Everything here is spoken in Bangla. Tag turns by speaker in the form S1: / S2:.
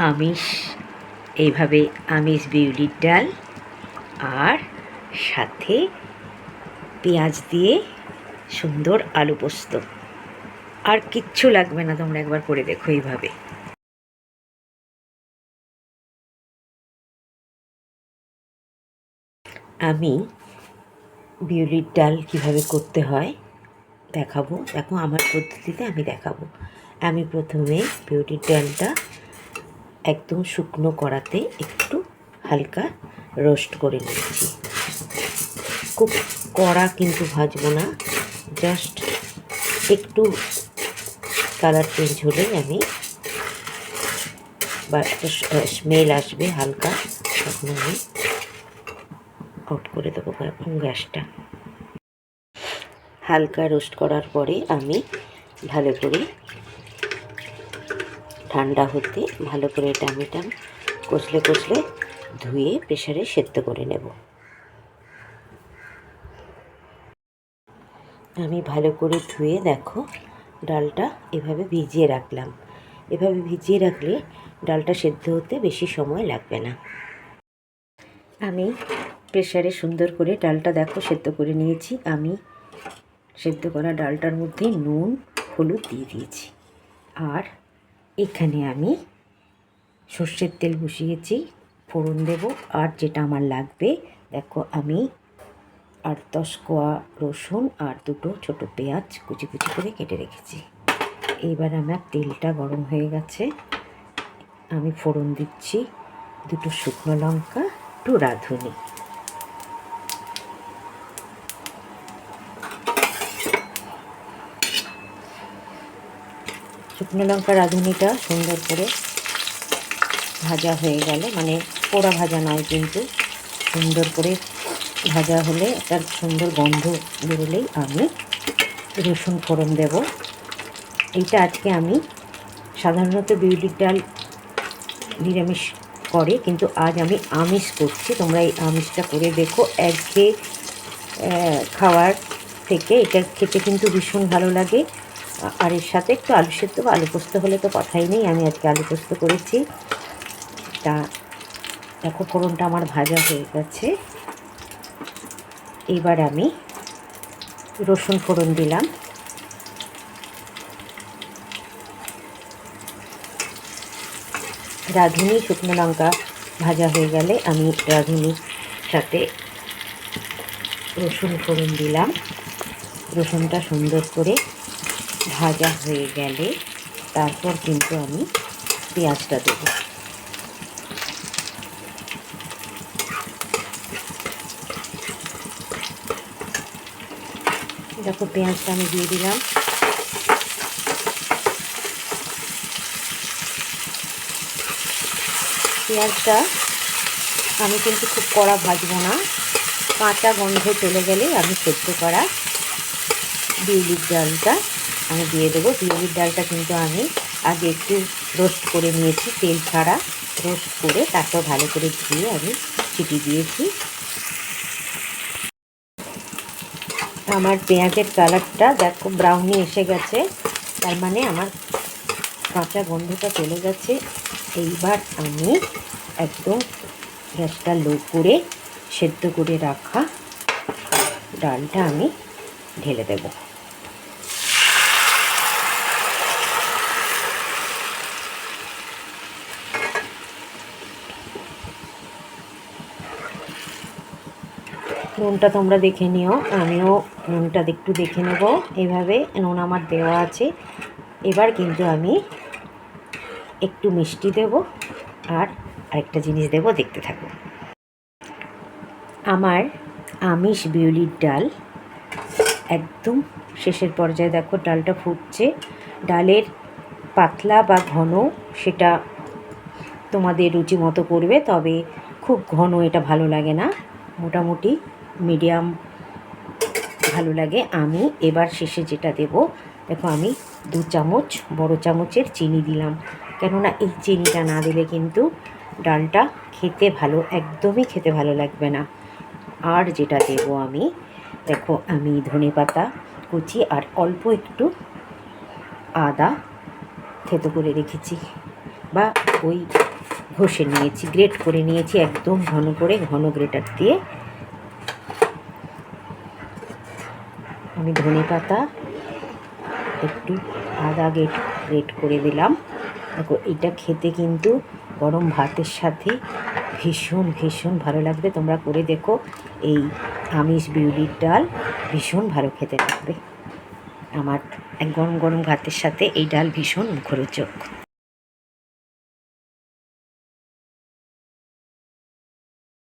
S1: আমিষ, এইভাবে আমিষ বিউলির ডাল আর সাথে পেঁয়াজ দিয়ে সুন্দর আলু পোস্ত। আর কিচ্ছু লাগবে না, তোমরা একবার করে দেখো এইভাবে। আমি বিউলির ডাল কিভাবে করতে হয় দেখাবো। দেখো আমার পদ্ধতিতে আমি দেখাবো। আমি প্রথমে বিউলির ডালটা একদম শুকনো কড়াতে একটু হালকা রোস্ট করে নিচ্ছি। খুব কড়া কিন্তু ভাজবো না, জাস্ট একটু কালার চেঞ্জ হলেই আমি বা একটা স্মেল আসবে হালকা, তখন আমি অফ করে দেবো গ্যাসটা। হালকা রোস্ট করার পরে আমি ভালো করে ঠান্ডা হতে ভালো করে টামিটাম কষলে কষলে ধুয়ে প্রেসারে সেদ্ধ করে নেব। আমি ভালো করে ধুয়ে দেখো ডালটা এভাবে ভিজিয়ে রাখলাম। এভাবে ভিজিয়ে রাখলে ডালটা সেদ্ধ হতে বেশি সময় লাগবে না। আমি প্রেসারে সুন্দর করে ডালটা দেখো সেদ্ধ করে নিয়েছি। আমি সেদ্ধ করা ডালটার মধ্যে নুন হলুদ দিয়ে দিয়েছি। আর এখানে আমি সর্ষের তেল বসিয়েছি, ফোড়ন দেব। আর যেটা আমার লাগবে দেখো, আমি 8-10 কোয়া রসুন আর 2টো ছোটো পেঁয়াজ কুচি কুচি করে কেটে রেখেছি। এইবার আমার তেলটা গরম হয়ে গেছে, আমি ফোড়ন দিচ্ছি 2টো শুকনো লঙ্কা, 2 রাঁধুনি। শুকনো লঙ্কা রাঁধুনিটা সুন্দর করে ভাজা হয়ে গেলে, মানে পোড়া ভাজা নয় কিন্তু সুন্দর করে ভাজা হলে তার সুন্দর গন্ধ বেরোলেই আমি রসুন ফোড়ন দেব। এইটা আজকে আমি সাধারণত বিউলির ডাল নিরামিষ করে, কিন্তু আজ আমি আমিষ করছি। তোমরা এই আমিষটা করে দেখো, একঘেয়ে খাওয়ার থেকে এটা খেতে কিন্তু ভীষণ ভালো লাগে। আর এর সাথে একটু আলু সেদ্ধ বা আলু পোস্ত হলে তো কথাই নেই। আমি আজকে আলু পোস্ত করেছি। তা দেখো ফোড়নটা আমার ভাজা হয়ে গেছে। এবার আমি রসুন ফোড়ন দিলাম। রাঁধুনি শুকনো লঙ্কা ভাজা হয়ে গেলে আমি রাঁধুনির সাথে রসুন ফোড়ন দিলাম। রসুনটা সুন্দর করে ভাজা হয়ে গেলে তারপর কিন্তু আমি পেঁয়াজটা দেব। দেখো পেঁয়াজটা আমি দিয়ে দিলাম। পেঁয়াজটা আমি কিন্তু খুব কড়া ভাজবো না, কাঁচা গন্ধ চলে গেলে আমি সেদ্ধ করা বিউলির ডালটা আমি দিয়ে দেবো। বিউলির ডালটা কিন্তু আমি আগে একটু রোস্ট করে নিয়েছি, তেল ছাড়া রোস্ট করে তারপর ভালো করে ধুয়ে আমি সিটি দিয়েছি। আমার পেঁয়াজের কালারটা দেখো ব্রাউনি এসে গেছে, তার মানে আমার কাঁচা গন্ধটা চলে গেছে। এইবার আমি একদম গ্যাসটা লো করে সেদ্ধ করে রাখা ডালটা আমি ঢেলে দেব। নুনটা তোমরা দেখে নিও, আমিও নুনটা একটু দেখে নেব। এইভাবে নুন আমার দেওয়া আছে। এবার কিন্তু আমি একটু মিষ্টি দেব আর আরেকটা জিনিস দেব, দেখতে থাকো। আমার আমিষ বিউলির ডাল একদম শেষের পর্যায়ে দেখো ডালটা ফুটছে। ডালের পাতলা বা ঘন সেটা তোমাদের রুচি মতো করবে, তবে খুব ঘন এটা ভালো লাগে না, মোটামুটি মিডিয়াম ভালো লাগে। আমি এবার শেষে যেটা দেব দেখো, আমি 2 চামচ বড় চামচের চিনি দিলাম, কেননা এই চিনিটা না দিলে কিন্তু ডালটা খেতে একদমই খেতে ভালো লাগবে না। আর যেটা দেব আমি দেখো, আমি ধনেপাতা কুচি আর অল্প একটু আদা থেতো করে রেখেছি, বা ওই ঘষে নিয়েছি, গ্রেট করে নিয়েছি একদম ঘন করে, ঘন গ্রেটার দিয়ে। আমি ধনে পাতা একটু আদা গ্রেট করে দিলাম। দেখো এটা খেতে কিন্তু গরম ভাতের সাথে ভীষণ ভীষণ ভালো লাগবে। তোমরা করে দেখো, এই আমিষ বিউলির ডাল ভীষণ ভালো খেতে লাগবে। আমার এক গরম গরম ভাতের সাথে এই ডাল ভীষণ মুখরোচক।